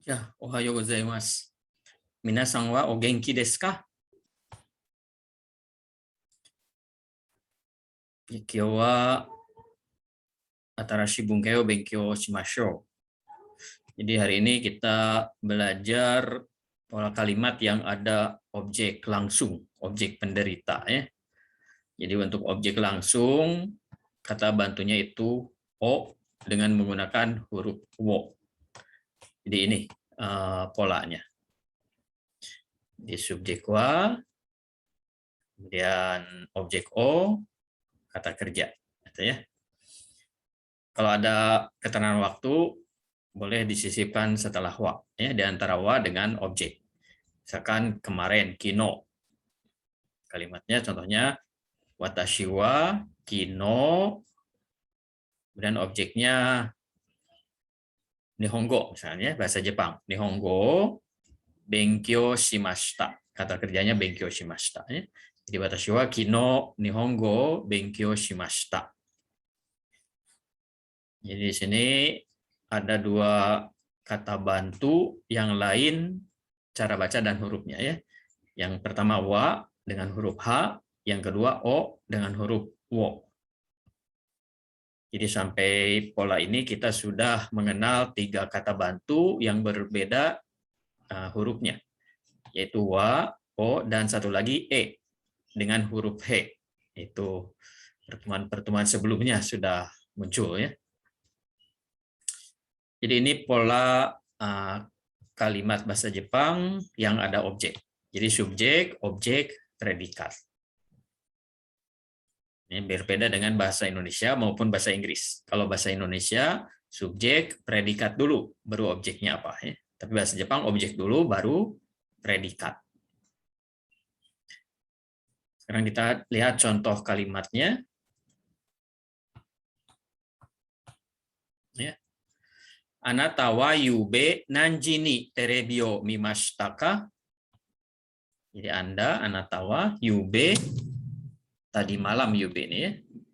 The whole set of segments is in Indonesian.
Ya, ohayo gozaimasu. Minasan wa o genki desu ka? Kyou wa atarashii bunkai o benkyou shimashou. Jadi hari ini kita belajar pola kalimat yang ada objek langsung, objek penderita ya. Jadi untuk objek langsung kata bantunya itu o dengan menggunakan huruf wo. Jadi ini polanya. Di subjek wa, kemudian objek o, kata kerja, gitu ya. Kalau ada keterangan waktu boleh disisipkan setelah wa, ya, di antara wa dengan objek. Misalkan kemarin kino, kalimatnya contohnya watashi wa kino, kemudian objeknya nihongo misalnya bahasa Jepang, nihongo benkyou shimashita, kata kerjanya benkyou shimashita. Ya. Jadi watashi wa kino nihongo benkyou shimashita. Jadi di sini ada dua kata bantu yang lain cara baca dan hurufnya ya. Yang pertama wa dengan huruf H, yang kedua o dengan huruf wo. Jadi sampai pola ini kita sudah mengenal 3 kata bantu yang berbeda hurufnya, yaitu wa, o, dan satu lagi e dengan huruf H. Itu pertemuan-pertemuan sebelumnya sudah muncul ya. Jadi ini pola kalimat bahasa Jepang yang ada objek. Jadi subjek, objek, predikat. Ini berbeda dengan bahasa Indonesia maupun bahasa Inggris. Kalau bahasa Indonesia, subjek, predikat dulu, baru objeknya apa. Ya. Tapi bahasa Jepang, objek dulu, baru predikat. Sekarang kita lihat contoh kalimatnya. Ya. Anata wa yube nanji ni terebi o mimashita ka? Jadi Anda, anata wa yube, tadi malam yube ini ya.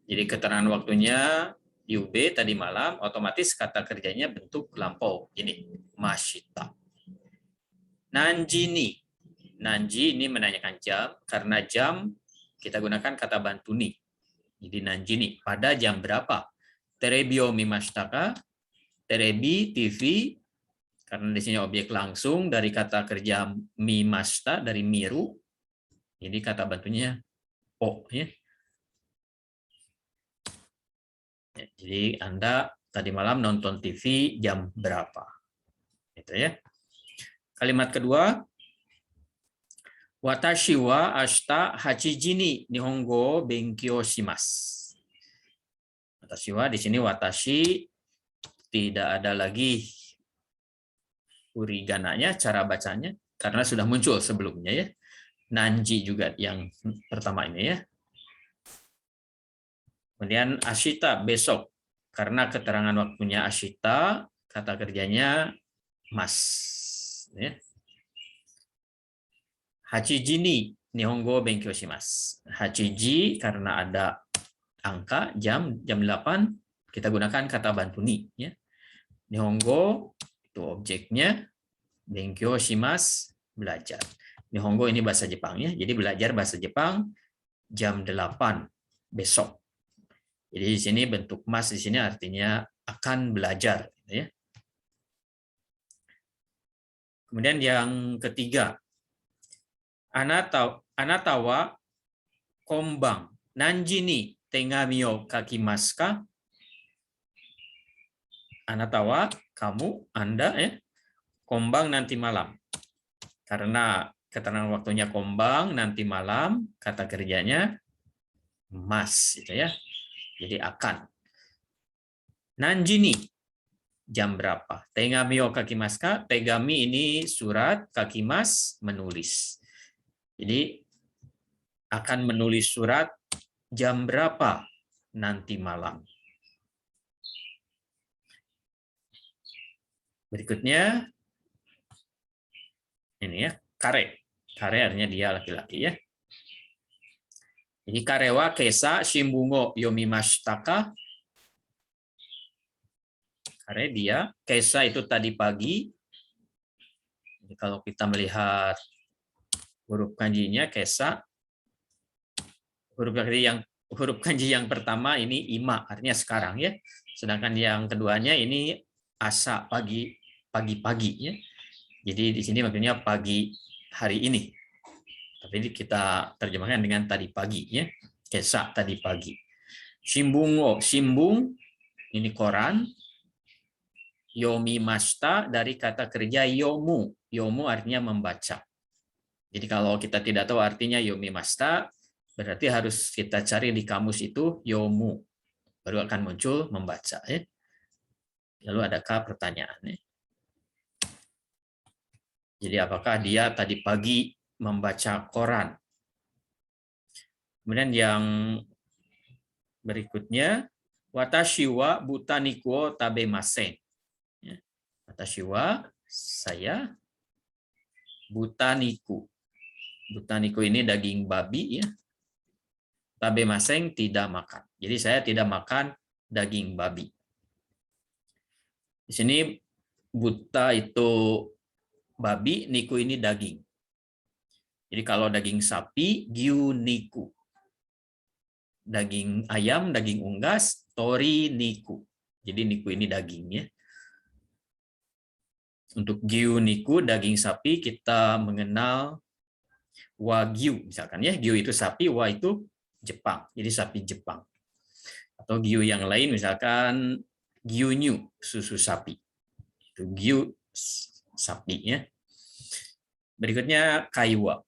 Jadi keterangan waktunya yube tadi malam, otomatis kata kerjanya bentuk lampau. Ini mashita. Nanji ni. Nanji ini menanyakan jam, karena jam kita gunakan kata bantu ni. Jadi nanji ni, pada jam berapa? Terebi o mimashita ka? Terebi, TV, karena di sini objek langsung dari kata kerja mimashita, dari miru. Jadi kata bantunya o. Ya. Jadi Anda tadi malam nonton TV jam berapa? Itu ya. Kalimat kedua, watashi wa ashita 8 ji ni nihongo benkyou shimasu. Watashi wa di sini watashi tidak ada lagi hurigananya, cara bacanya karena sudah muncul sebelumnya ya. Nanji juga yang pertama ini ya. Kemudian ashita, besok. Karena keterangan waktunya ashita, kata kerjanya mas. Ya. Hachiji ni nihongo benkyou shimasu. Hachiji karena ada angka jam 8, kita gunakan kata bantu ni. Ya. Nihongo itu objeknya, benkyou shimasu belajar. Nihongo ini bahasa Jepang ya. Jadi belajar bahasa Jepang jam 8 besok. Jadi di sini bentuk mas di sini artinya akan belajar ya. Kemudian yang ketiga, anata wa kombang nanji ni tegami o kakimasu ka? Anata wa kamu, Anda ya. Kombang nanti malam. Karena keterangan waktunya kombang nanti malam, kata kerjanya mas gitu ya. Jadi akan. Nanji ni jam berapa? Tegami o kakimasu ka? Tegami ini surat, kakimas menulis. Jadi akan menulis surat jam berapa nanti malam. Berikutnya ini ya, kare. Kare artinya dia laki-laki ya. Jadi kare wa kesa shimbun o yomimashita ka? Kare dia, kesa itu tadi pagi, Jadi kalau kita melihat huruf kanjinya kesa, huruf kanji yang pertama ini ima, artinya sekarang ya. Sedangkan yang keduanya ini asa, pagi-pagi ya. Jadi di sini maksudnya pagi hari ini. Tapi kita terjemahkan dengan tadi pagi ya. Kesa tadi pagi. Shimbungo, shimbung ini koran. Yomimashita dari kata kerja yomu. Yomu artinya membaca. Jadi kalau kita tidak tahu artinya yomimashita, berarti harus kita cari di kamus itu yomu. Baru akan muncul membaca. Ya. Lalu adakah pertanyaannya? Jadi apakah dia tadi pagi membaca koran? Kemudian yang berikutnya, watashi wa butaniku wo tabemasen. Watashi wa, saya, butaniku. Butaniku ini daging babi ya. Tabemasen tidak makan. Jadi saya tidak makan daging babi. Di sini buta itu babi, niku ini daging. Jadi kalau daging sapi, gyu niku. Daging ayam, daging unggas, tori niku. Jadi niku ini dagingnya. Untuk gyu niku, daging sapi, kita mengenal wagyu. Misalkan ya, gyu itu sapi, wa itu Jepang. Jadi sapi Jepang. Atau gyu yang lain, misalkan gyunyu, susu sapi. Itu gyu sapi ya. Berikutnya kaiwa.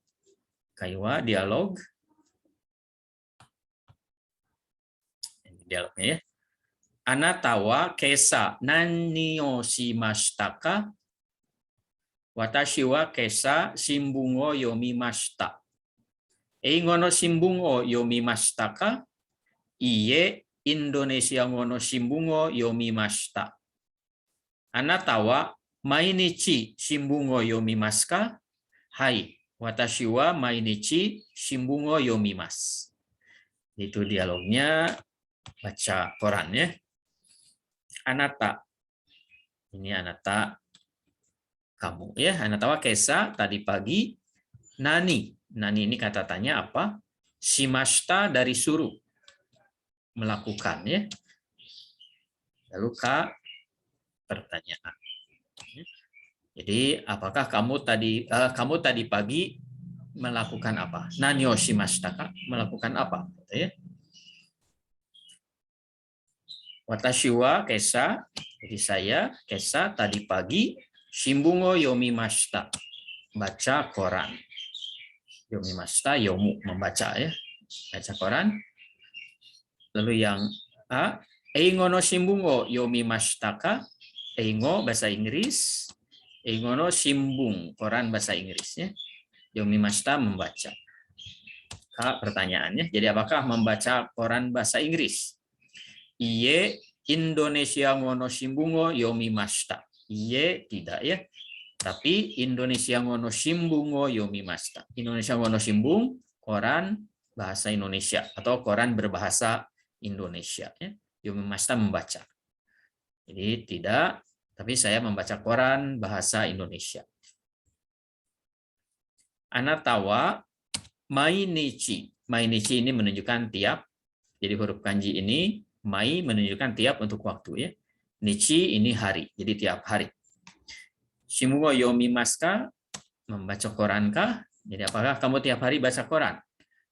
Kaiwa, dialog. Dialognya ya. Anata wa kesa nani o shimashita ka? Watashi wa kesa shimbun o yomimashita. Eigo no shimbun o yomimashita ka? Iie, Indonesia no shimbun o yomimashita. Anata wa mainichi shimbun o yomimasu ka? Hai, watashi wa mainichi shimbun o yomimasu. Itu dialognya, baca koran ya. Anata. Ini anata kamu ya. Anata wa kesa tadi pagi. Nani. Nani ini kata tanya apa? Shimashita dari suruh. Melakukan ya. Lalu ka pertanyaan. Jadi apakah kamu tadi pagi melakukan apa? Nani o shimashita ka? Melakukan apa? Ya. Watashi wa kesa, jadi saya kesa tadi pagi shimbun o yomimashita, baca koran. Yomimashita, yomu, membaca ya, baca koran. Lalu yang A, eigo no shimbun o yomimashita ka? Eigo bahasa Inggris, eigo no shimbun, koran bahasa Inggris ya. Yomimashita, membaca. K, pertanyaannya, jadi apakah membaca koran bahasa Inggris? Iye, Indonesia ngono shimbun o yomimashita. Iye, tidak ya. Tapi Indonesia ngono shimbun o yomimashita. Indonesia ngono shimbun, koran bahasa Indonesia atau koran berbahasa Indonesia ya. Yomimashita, membaca. Jadi tidak, tapi saya membaca koran bahasa Indonesia. Anata wa mainichi. Mainichi ini menunjukkan tiap. Jadi huruf kanji ini mai menunjukkan tiap untuk waktu ya. Nichi ini hari, jadi tiap hari. Shimbun o yomimasu ka? Membaca koran kah? Jadi apakah kamu tiap hari baca koran?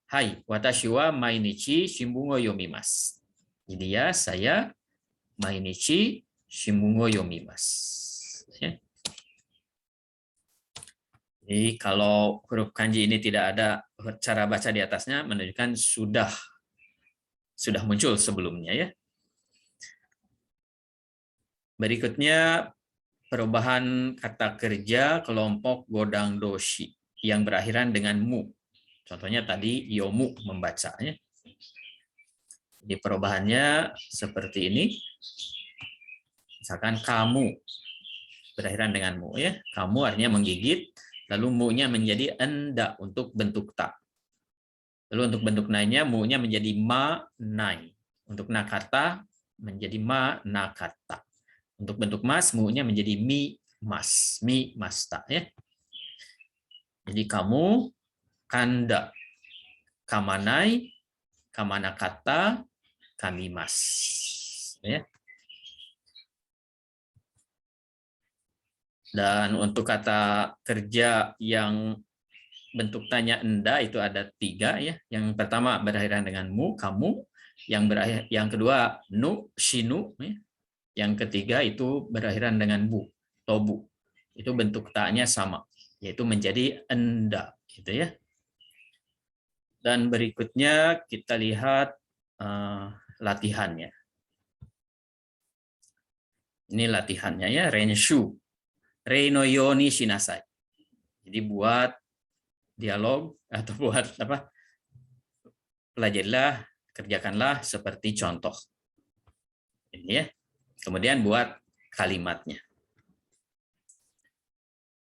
Hai, watashi wa mainichi shimbun o yomimasu. Jadi ya, saya mainichi shimbun o yomimasu. Ya. Jadi kalau huruf kanji ini tidak ada cara baca di atasnya, menunjukkan sudah muncul sebelumnya ya. Berikutnya perubahan kata kerja kelompok godang doshi yang berakhiran dengan mu. Contohnya tadi yomu, membaca ya. Jadi perubahannya seperti ini. Misalkan kamu berakhiran dengan mu ya. Kamu artinya menggigit, lalu mu-nya menjadi enda untuk bentuk ta. Lalu untuk bentuk nai-nya, mu-nya menjadi ma, nai. Untuk nakata, menjadi ma, nakata. Untuk bentuk mas, mu-nya menjadi mi, mas. Mi, masta. Ya. Jadi kamu, kanda, kamanai, kamanakata, kamimas. Ya. Dan untuk kata kerja yang bentuk tanya enda itu ada 3 ya. Yang pertama berakhiran dengan mu, kamu. Yang kedua nu, shinu. Ya. Yang ketiga itu berakhiran dengan bu, tobu. Itu bentuk taknya sama, yaitu menjadi enda, gitu ya. Dan berikutnya kita lihat latihannya. Ini latihannya ya, renshu. Rei no yo ni shinasai. Jadi buat dialog atau buat apa? Pelajarilah, kerjakanlah seperti contoh. Ini ya. Kemudian buat kalimatnya.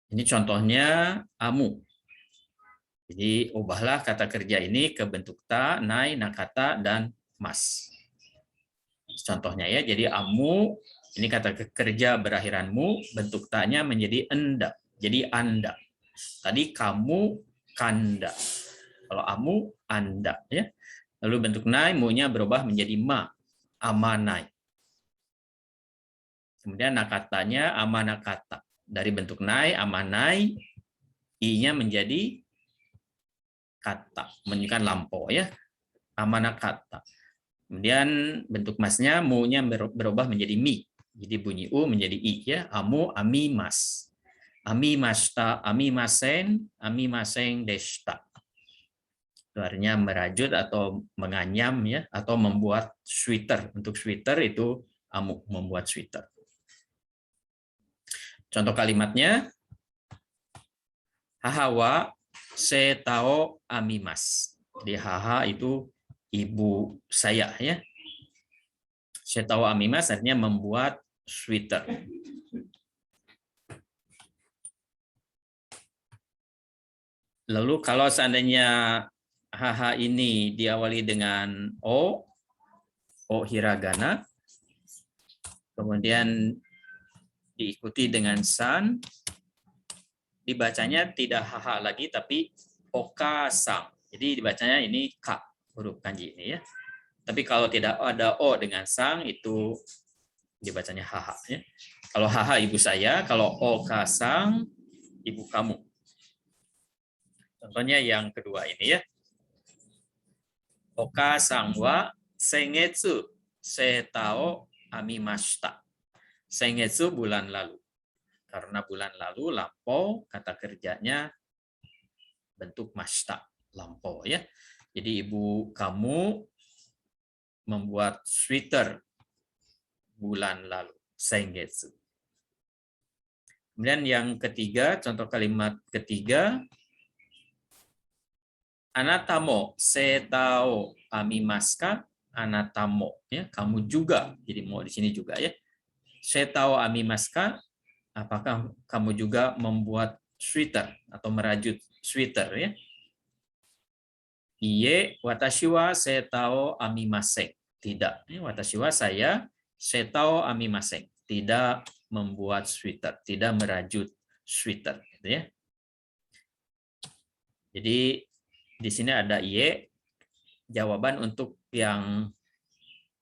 Ini contohnya amu. Jadi ubahlah kata kerja ini ke bentuk ta, nai, nakata, dan mas. Contohnya ya, jadi amu, ini kata kerja berakhiran mu, bentuk ta-nya menjadi enda. Jadi anda. Tadi kamu, kanda. Kalau amu, anda. Ya. Lalu bentuk nai, mu-nya berubah menjadi ma, amanai. Kemudian nakatanya amanakata. Dari bentuk nai, amanai, i-nya menjadi kata, menunjukkan lampau ya. Amanakata. Kemudian bentuk masnya, mu-nya berubah menjadi mi. Jadi bunyi u menjadi i ya. Amu, ami, mas. Ami masta, ami masen, ami maseng desta. Itu artinya merajut atau menganyam ya, atau membuat sweater. Untuk sweater itu amu, membuat sweater. Contoh kalimatnya, haha wa se tao ami mas. Jadi haha itu ibu saya ya. Se tao ami mas artinya membuat sweater. Lalu kalau seandainya haha ini diawali dengan o hiragana, kemudian diikuti dengan san, dibacanya tidak haha lagi tapi oka-sang. Jadi dibacanya ini ka, huruf kanji ini ya. Tapi kalau tidak ada o dengan sang itu dibacanya haha ya. Kalau haha ibu saya, kalau oka-sang ibu kamu. Contohnya yang kedua ini ya. Oka-sang wa sengetsu setao amimashita. Sengetsu bulan lalu. Karena bulan lalu lampau, kata kerjanya bentuk mashita, lampau ya. Jadi ibu kamu membuat sweater bulan lalu, sengetsu. Kemudian yang ketiga, contoh kalimat ketiga, anatamo setao amimaska, anatamo ya, kamu juga. Jadi mau di sini juga ya. Setao amimaska, apakah kamu juga membuat sweater atau merajut sweater ya? Iye, watashi wa setao amimasen. Tidak, watashi wa saya setao amimasen. Tidak membuat sweater, tidak merajut sweater, gitu ya. Jadi di sini ada iye, jawaban untuk yang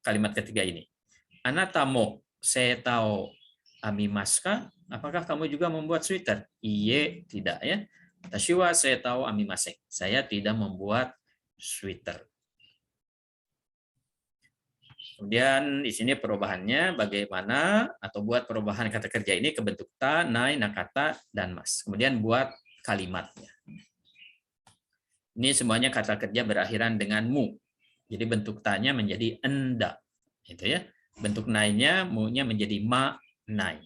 kalimat ketiga ini. Anatamo setao amimaska, apakah kamu juga membuat sweater? Iye, tidak ya. Watashi wa setao amimasen. Saya tidak membuat sweater. Kemudian di sini perubahannya bagaimana, atau buat perubahan kata kerja ini ke bentuk ta, nai, nakata, dan mas. Kemudian buat kalimatnya. Ini semuanya kata kerja berakhiran dengan mu. Jadi bentuk ta-nya menjadi enda. Gitu ya. Bentuk nai-nya, mu-nya menjadi ma, nai.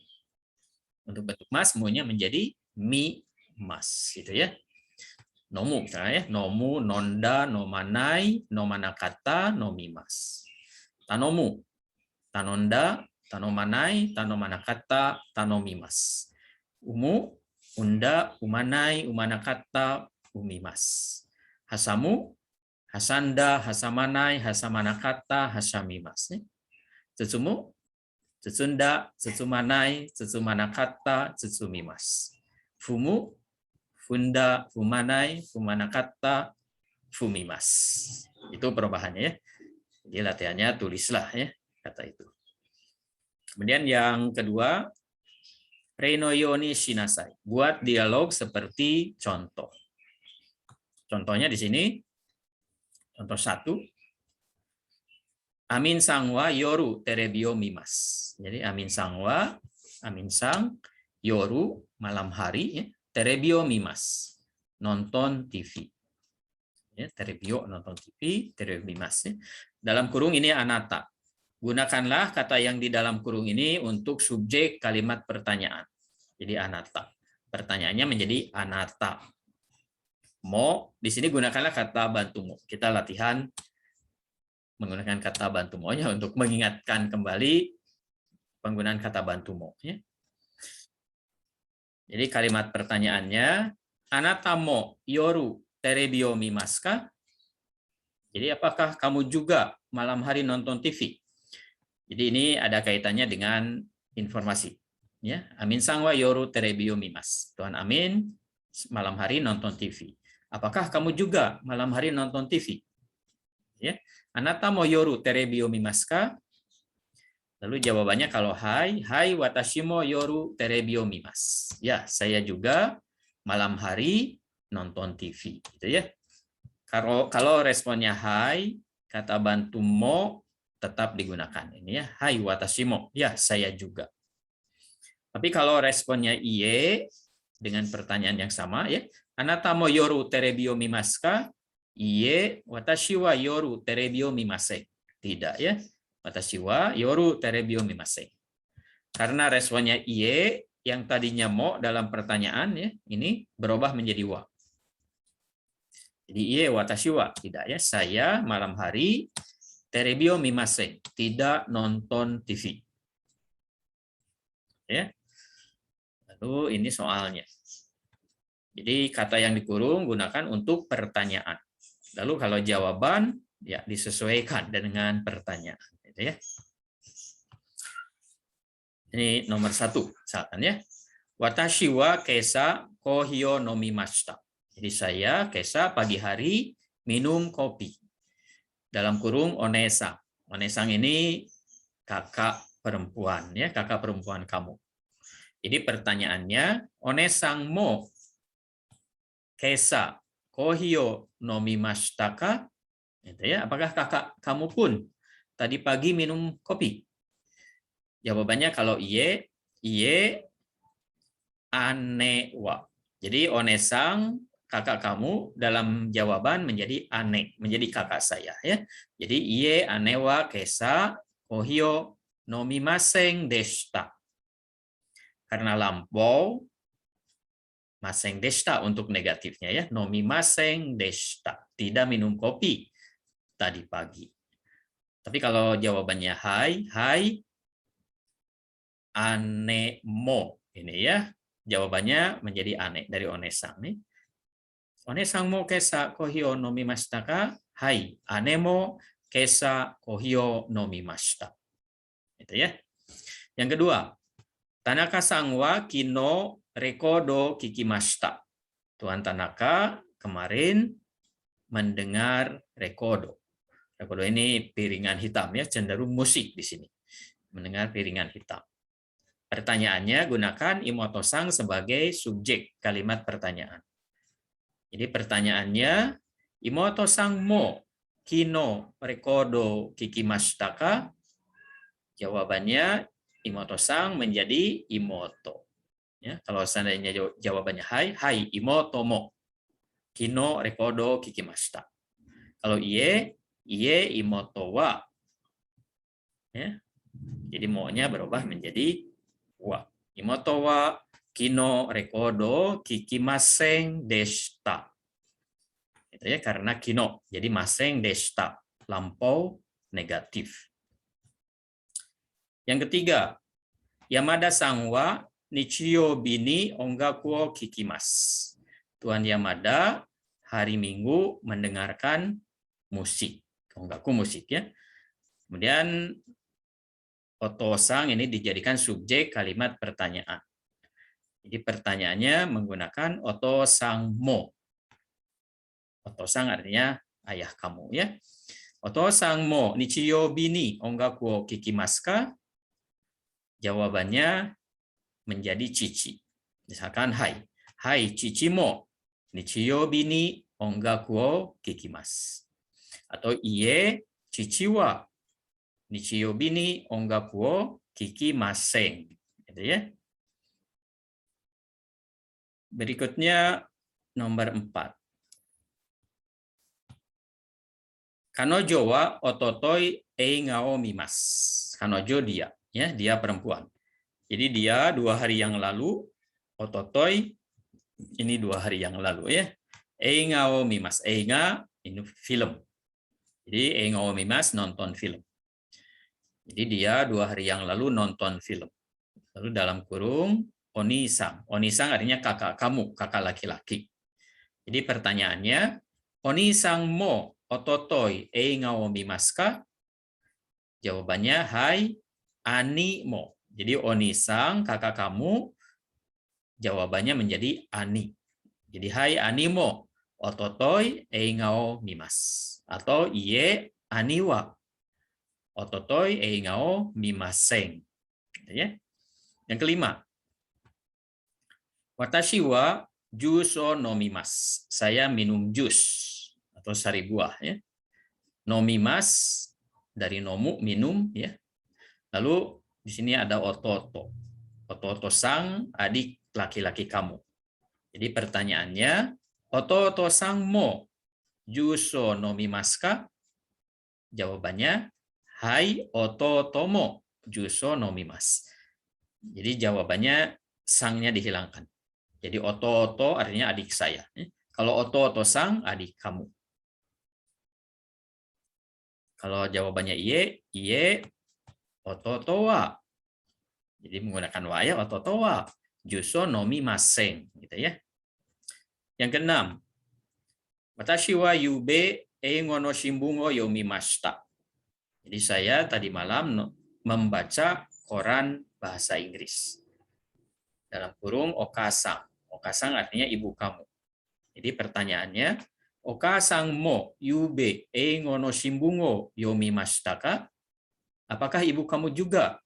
Untuk bentuk mas, mu-nya menjadi mi, mas. Gitu ya. Nomu, misalnya ya. Nomu, nonda, nomanai, nomanakata, nomimas. Tanomu, tanonda, tanomanai, tanomanakata, tanomimas. Umu, unda, umanai, umanakata, umimas. Hasamu, hasanda, hasamanai, hasamanakata, hasamimas. Tsumu, tsunda, tsumanai, tsumanakata, tsumimas. Fumu, funda, fumanai, fumanakata, fumimas. Itu perubahannya ya. Jadi latihannya tulislah ya kata itu. Kemudian yang kedua, Renoyoni shinasai. Buat dialog seperti contoh. Contohnya di sini, contoh 1. Amin sang wa yoru terebi o mimas. Jadi amin sang yoru malam hari ya, terebi o mimas. Nonton TV. Ya, terebi o nonton TV, terebi mimas ya. Dalam kurung ini anata. Gunakanlah kata yang di dalam kurung ini untuk subjek kalimat pertanyaan. Jadi anata. Pertanyaannya menjadi anata. Mo, di sini gunakanlah kata bantu mo. Kita latihan menggunakan kata bantu mo-nya untuk mengingatkan kembali penggunaan kata bantu mo. Ya. Jadi kalimat pertanyaannya, anata mo yoru terebi o mimasu ka? Jadi apakah kamu juga malam hari nonton TV? Jadi ini ada kaitannya dengan informasi. Ya, Amin sang wa yoru terebi o mimasu. Tuan Amin malam hari nonton TV. Apakah kamu juga malam hari nonton TV? Ya. Anata mo yoru terebi o mimasu ka? Lalu jawabannya kalau hai watashi mo yoru terebi o mimasu. Ya, saya juga malam hari nonton TV, gitu ya. Kalau responnya hai, kata bantu mo tetap digunakan ini ya. Hai watashi mo. Ya, saya juga. Tapi kalau responnya iye dengan pertanyaan yang sama ya. Anata mo yoru terebi o mimasu ka? Iye, watashi wa yoru terebi o mimasen. Tidak ya. Watashi wa yoru terebi o mimasen. Karena responnya iye, yang tadinya mo dalam pertanyaan ya, ini berubah menjadi wa. Jadi iye watashi wa, tidak ya. Saya malam hari terebi o mimasen, tidak nonton TV. Ya. Lalu ini soalnya. Jadi kata yang dikurung gunakan untuk pertanyaan. Lalu kalau jawaban ya disesuaikan dengan pertanyaan, gitu ya. Ini nomor 1, misalkan ya. Watashi wa kesa kohi o nomimashita. Jadi saya kesa pagi hari minum kopi. Dalam kurung onesang. Onesang ini kakak perempuan ya, kakak perempuan kamu. Jadi pertanyaannya, onesang mo kesa kohi o nomimashita ka? Gitu ya. Apakah kakak kamu pun tadi pagi minum kopi? Jawabannya kalau iye ane wa. Jadi onesang kakak kamu dalam jawaban menjadi ane, menjadi kakak saya ya. Jadi iye ane wa kesa kohi o nomimasen deshita. Karena lampau maseng deshita untuk negatifnya ya. Nomimasen deshita. Tidak minum kopi tadi pagi. Tapi kalau jawabannya hai ane mo ini ya. Jawabannya menjadi ane dari onesang nih. Onesang mo kesa kohi o nomimashita ka? Hai, ane mo kesa kohi o nomimashita. Itu ya. Yang kedua, Tanaka-san wa kino rekodo kikimashita. Tuan Tanaka kemarin mendengar rekodo. Rekodo ini piringan hitam ya, cenderung musik di sini. Mendengar piringan hitam. Pertanyaannya gunakan imoto-san sebagai subjek kalimat pertanyaan. Jadi pertanyaannya, imoto-san mo kino rekodo kikimashita ka? Jawabannya imoto-san menjadi imoto. Ya, kalau seandainya jawabannya hai imoto mo kino rekodo kikimashita. Kalau iye imoto wa. Ya. Jadi mo-nya berubah menjadi wa. Imoto wa kino rekodo kikimasen deshita. Itu ya, karena kino. Jadi masen deshita, lampau negatif. Yang ketiga, Yamada-san wa nichiyoubi ni ongaku o kikimasu. Tuan Yamada hari Minggu mendengarkan musik. Ongaku musik ya. Kemudian oto-san ini dijadikan subjek kalimat pertanyaan. Jadi pertanyaannya menggunakan otosang mo. Otosang artinya ayah kamu ya. Otosang mo nichiyobi ni ongaku wo kikimasu ka? Jawabannya menjadi cici. Misalkan hai. Hai cici mo nichiyobi ni ongaku wo kikimasu. Atau iye cici wa nichiyobi ni ongaku wo kikimasen. Gitu ya. Berikutnya nomor 4. Kanojo wa ototoi eiga o mimasu. Kanojo dia, ya, dia perempuan. Jadi dia 2 hari yang lalu, ototoi ini 2 hari yang lalu ya. Eiga o mimasu. Eiga ini film. Jadi eiga o mimasu nonton film. Jadi dia 2 hari yang lalu nonton film. Lalu dalam kurung Onisang. Onisang artinya kakak kamu, kakak laki-laki. Jadi pertanyaannya, Onisang mo ototoi eiga o mimasu ka? Jawabannya hai ani mo. Jadi Onisang kakak kamu, jawabannya menjadi ani. Jadi hai ani mo ototoi eiga o mimasu. Atau iye ani wa ototoi eiga o mimasen. Ya. Yang kelima, watashi wa jus o nomimasu. Saya minum jus atau sari buah ya. Nomimasu dari nomu minum ya. Lalu di sini ada ototo. Ototo sang adik laki-laki kamu. Jadi pertanyaannya, ototo sang mo jus o nomimasu ka? Jawabannya hai ototo mo jus o nomimasu. Jadi jawabannya sangnya dihilangkan. Jadi oto-oto artinya adik saya. Kalau oto-oto sang, adik kamu. Kalau jawabannya iye, iye oto-oto wa. Jadi menggunakan wa ya, oto-oto wa. Juso nomi maseng. Gitu ya. Yang keenam. Watashi wa yube eigo no shimbun o yomimashita. Jadi saya tadi malam membaca koran bahasa Inggris. Dalam kurung okasang. Okasang artinya ibu kamu. Jadi pertanyaannya, okasang mo yube eigo no shimbun o yomimashita ka? Apakah ibu kamu juga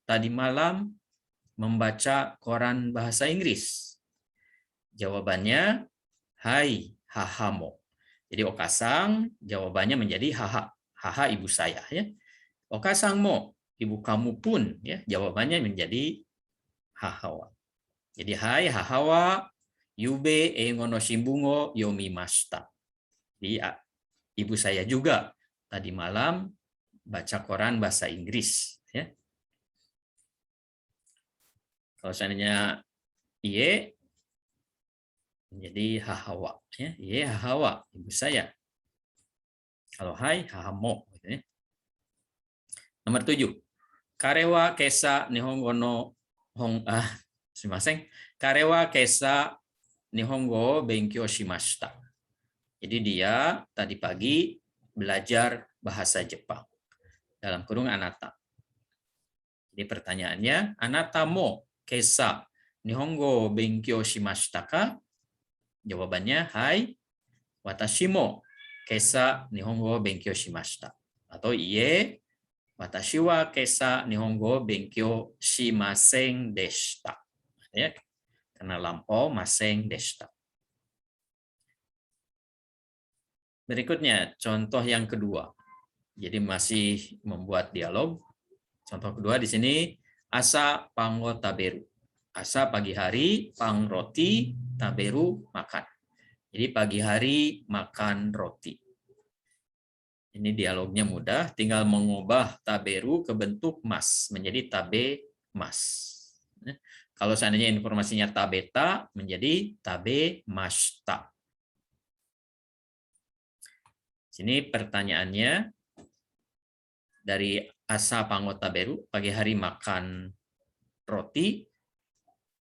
tadi malam membaca koran bahasa Inggris? Jawabannya, hai hahamo. Jadi okasang jawabannya menjadi haha. Haha ibu saya ya. Okasang mo, ibu kamu pun ya, jawabannya menjadi hahawa. Jadi hai hahawa yube eigo no shimbun o yomimashita. Jadi ibu saya juga tadi malam baca koran bahasa Inggris ya. Kalau seandainya iye menjadi hahawa ya. Iye hahawa ibu saya. Kalau hai hahamo gitu ya. Nomor 7. Karewa kesa nihongo no sumimasen. Karewa kesa nihongo benkyou shimashita. Jadi dia tadi pagi belajar bahasa Jepang. Dalam kurung anata. Jadi pertanyaannya, anata mo kesa nihongo benkyou shimashita ka? Jawabannya, hai, watashi mo kesa nihongo benkyou shimashita. Atau iye, watashi wa kesa nihongo benkyou shimasen deshita. Ya, karena lampau masen deshita. Berikutnya, contoh yang kedua. Jadi masih membuat dialog. Contoh kedua di sini, asa pango taberu. Asa pagi hari, pang roti, taberu makan. Jadi pagi hari makan roti. Ini dialognya mudah, tinggal mengubah taberu ke bentuk mas, menjadi tabe mas. Kalau seandainya informasinya tabeta, menjadi tabe mashita. Sini pertanyaannya, dari asa pango taberu, pagi hari makan roti.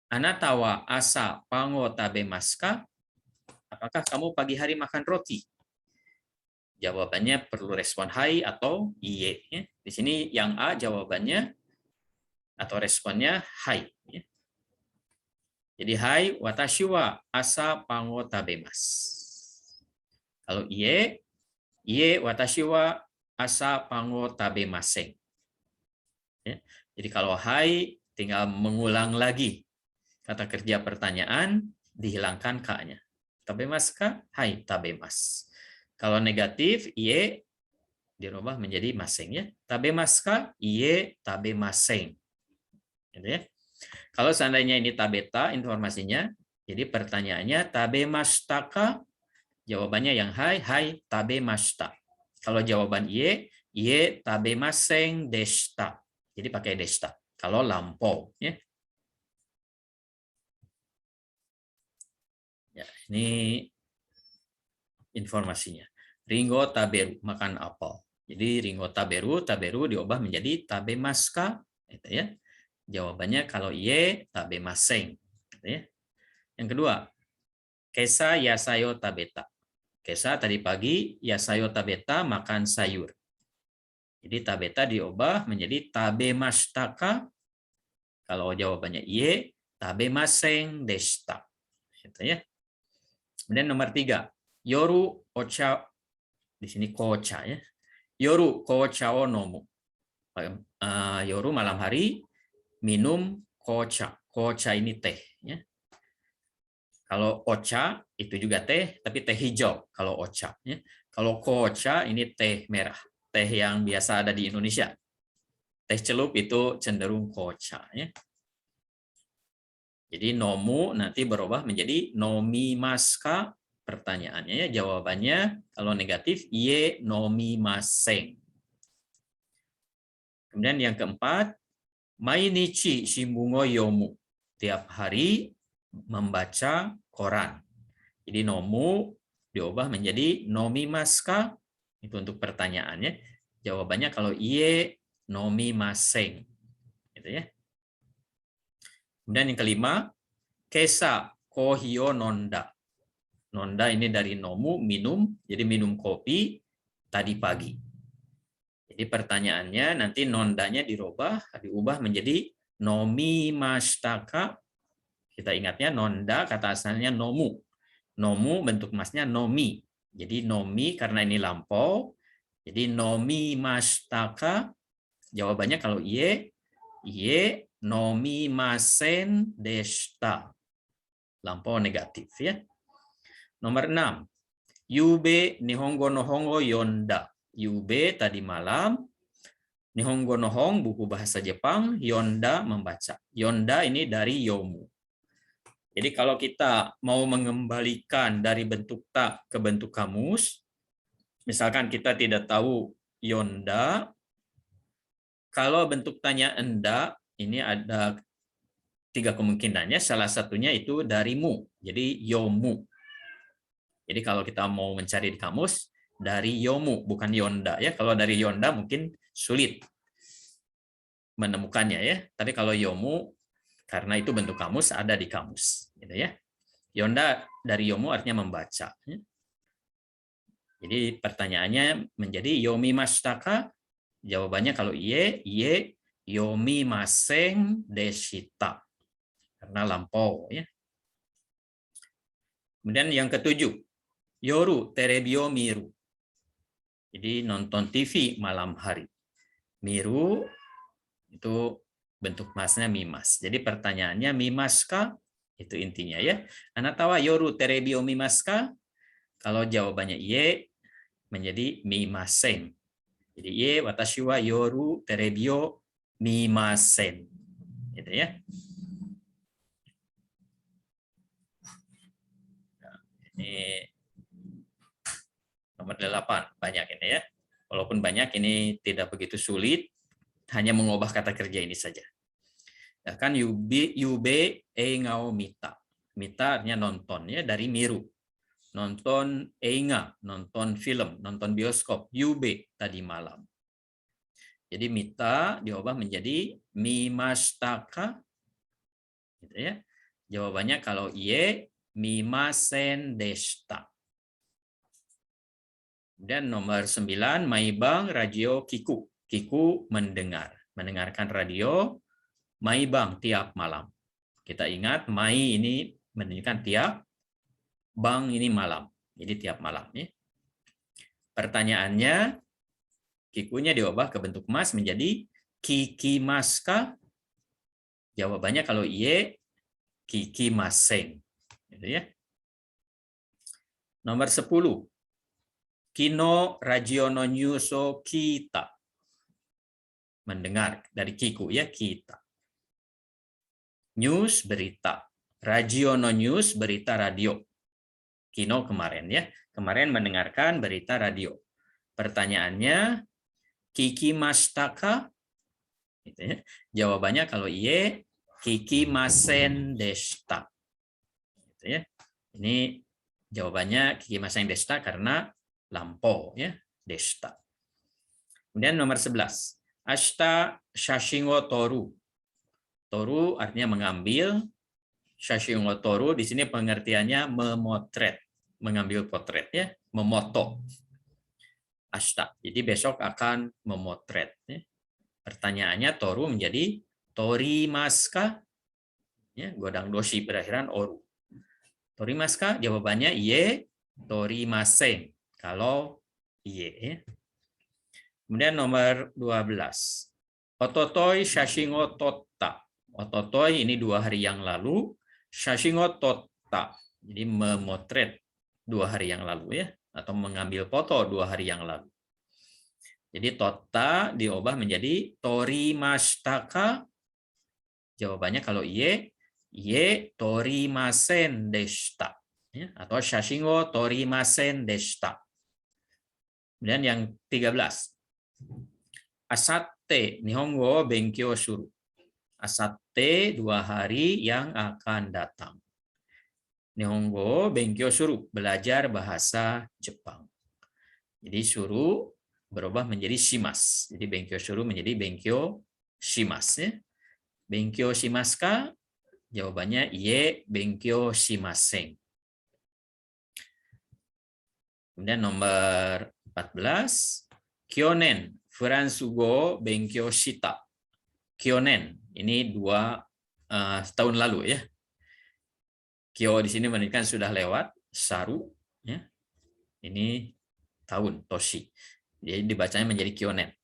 Anata wa asa pango tabemasu ka? Apakah kamu pagi hari makan roti? Jawabannya perlu respon hai atau iye. Di sini yang A jawabannya atau responnya hai. Jadi hai watashi wa asa pango tabemasu. Kalau ie watashi wa asa pango tabemasen. Ya. Jadi kalau hai tinggal mengulang lagi kata kerja pertanyaan, dihilangkan ka-nya. Tabemasu ka? Hai tabemas. Kalau negatif, ie dirubah menjadi maseng ya. Tabemasu ka? Ie tabemasen. Gitu ya. Kalau seandainya ini tabeta informasinya, jadi pertanyaannya tabemashita ka? Jawabannya yang hai tabemashita. Kalau jawaban ie tabemasen deshita. Jadi pakai deshita. Kalau lampau ya. Ya, ini informasinya. Ringo taberu, makan apel. Jadi ringo taberu diubah menjadi tabemasu ka? Gitu ya. Jawabannya kalau ie tabemasen. Gitu ya. Yang kedua, kesa yasayo tabeta. Kesa tadi pagi, yasayo tabeta makan sayur. Jadi tabeta diubah menjadi tabemashita ka? Kalau jawabannya ie, tabemasen deshita. Gitu ya. Kemudian nomor 3, yoru ocha, di sini kocha ya. Yoru kocha o nomu. Yoru malam hari minum kocha. Kocha ini teh ya. Kalau ocha itu juga teh, tapi teh hijau kalau ocha ya. Kalau kocha ini teh merah, teh yang biasa ada di Indonesia. Teh celup itu cenderung kocha ya. Jadi nomu nanti berubah menjadi nomimasu ka? Pertanyaannya ya, jawabannya kalau negatif ie nomimasen. Kemudian yang keempat, mainichi shimbun o yomu. Tiap hari membaca koran. Jadi nomu diubah menjadi nomimasu ka? Itu untuk pertanyaannya. Jawabannya kalau ie nomimasen. Gitu ya. Kemudian yang kelima, kesa kohi o nonda. Nonda ini dari nomu, minum, jadi minum kopi tadi pagi. Jadi pertanyaannya nanti nondanya diubah menjadi nomimashita ka? Kita ingatnya nonda kata asalnya nomu. Nomu bentuk masnya nomi. Jadi nomi karena ini lampau. Jadi nomimashita ka? Jawabannya kalau ie nomimasen deshita. Lampau negatif ya. Nomor 6. Yube nihongo no hongo yonda. Yube tadi malam. Nihongo no hong buku bahasa Jepang. Yonda membaca. Yonda ini dari yomu. Jadi kalau kita mau mengembalikan dari bentuk ta ke bentuk kamus, misalkan kita tidak tahu yonda, kalau bentuk tanya enda, ini ada 3 kemungkinannya. Salah satunya itu dari mu. Jadi yomu. Jadi kalau kita mau mencari di kamus, dari yomu, bukan yonda ya. Kalau dari yonda mungkin sulit menemukannya ya. Tapi kalau yomu, karena itu bentuk kamus, ada di kamus. Gitu ya. Yonda dari yomu artinya membaca. Jadi pertanyaannya menjadi yomimashita ka? Jawabannya kalau ie yomimasen deshita. Karena lampau ya. Kemudian yang ketujuh, yoru terebi o miru. Jadi nonton TV malam hari. Miru itu bentuk masnya mimas. Jadi pertanyaannya mimas ka? Itu intinya ya. Anata wa yoru terebi o mimas ka? Kalau jawabannya ie menjadi mimasen. Jadi ie watashi wa yoru terebi o mimasen. Gitu ya. Ini nomor 8, banyak ini ya. Walaupun banyak, ini tidak begitu sulit, hanya mengubah kata kerja ini saja. Ya kan yube eingao mita. Mita artinya nonton ya, dari miru. Nonton eiga, nonton film, nonton bioskop. Yube tadi malam. Jadi mita diubah menjadi mimashita ka? Gitu ya. Jawabannya kalau ie mimasen deshita. Dan nomor 9, maibang radio kiku. Kiku mendengar. Mendengarkan radio, maibang tiap malam. Kita ingat mai ini menunjukkan tiap, bang ini malam. Jadi tiap malam. Ya. Pertanyaannya, kikunya diubah ke bentuk mas menjadi kikimaska. Jawabannya kalau iye, kikimaseng. Gitu ya. Nomor 10. Kino ragiono nyuso kita. Mendengar dari kiku ya, kita. News berita. Ragiono news berita radio. Kino kemarin ya. Kemarin mendengarkan berita radio. Pertanyaannya, kikimashitaka? Gitu ya. Jawabannya kalau iye, kikimasen deshita. Gitu ya. Ini jawabannya kikimasen deshita karena lampau ya, deshita. Kemudian nomor 11. Ashita shashin wo toru. Toru artinya mengambil. Shashin wo toru di sini pengertiannya memotret, mengambil potret ya, memoto. Ashita. Jadi besok akan memotret ya. Pertanyaannya toru menjadi torimaska? Ya, godang doshi berakhiran oru. Torimaska? Jawabannya iye, torimasen. Kalau iye ya. Kemudian nomor 12. Ototoi shashin wo totta. Ototoi ini 2 hari yang lalu. Shashin wo totta. Jadi memotret 2 hari yang lalu ya, atau mengambil foto 2 hari yang lalu. Jadi totta diubah menjadi torimashitaka. Jawabannya kalau iye, iye torimasen deshita. Ya, atau shashin wo torimasen deshita. Kemudian yang 13. Asatte nihongo benkyou shuru. Asatte 2 hari yang akan datang. Nihongo benkyou shuru, belajar bahasa Jepang. Jadi shuru berubah menjadi shimas. Jadi benkyou shuru menjadi benkyou shimas ya. Benkyou shimaska? Jawabannya iye benkyou shimasen. Kemudian nomor 14. Kyonen furansugo benkyou shita. Kyonen ini 2 tahun lalu ya. Kyo di sini menunjukkan sudah lewat, saru ya. Ini tahun toshi. Jadi dibacanya menjadi kyonen.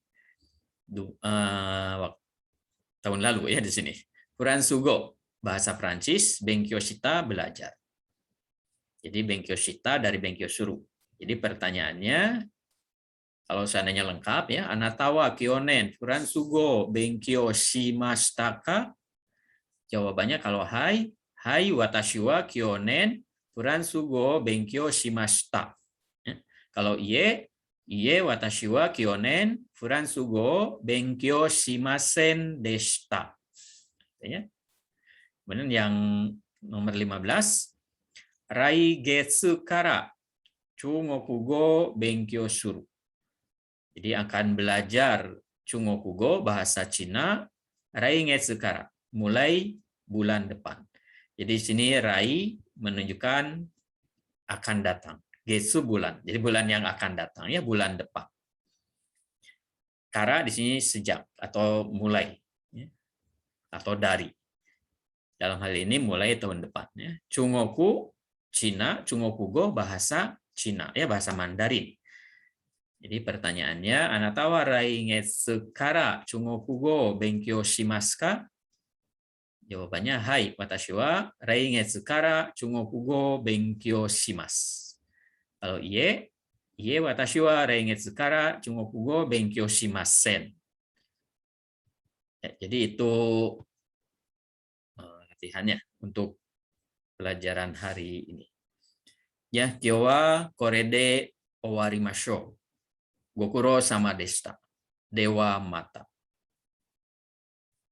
Tahun lalu ya di sini. Furansugo bahasa Prancis, benkyou shita belajar. Jadi benkyou shita dari benkyou shuru. Jadi pertanyaannya, kalau seandainya lengkap ya, anatawa kyonen furansugo benkyou shimashitaka? Jawabannya kalau hai, hai watashi wa kyonen furansugo benkyou shimashita. Ya. Kalau iye, iye watashi wa kyonen furansugo benkyou shimasen deshita. Ya. Kemudian yang nomor 15, raigetsu kara chungokugo benkyou shuru. Jadi akan belajar chungokugo bahasa Cina raigetsu kara, mulai bulan depan. Jadi sini rai menunjukkan akan datang. Getsu bulan. Jadi bulan yang akan datang ya, bulan depan. Kara di sini sejak atau mulai ya, atau dari. Dalam hal ini mulai tahun depan ya. Chungoku Cina, chungokugo bahasa Cina ya, bahasa Mandarin. Jadi pertanyaannya, anatawa raigetsu kara chungokugo benkyou shimasu ka? Jawabannya hai, watashi wa raigetsu kara chungokugo benkyou shimasu. Kalau iye, iye watashi wa raigetsu kara chungokugo benkyou shimasen. Ya, jadi itu latihannya untuk pelajaran hari ini. Ya, kyou wa kore de owarimashou. Gokuro sama deshita. Dewa mata.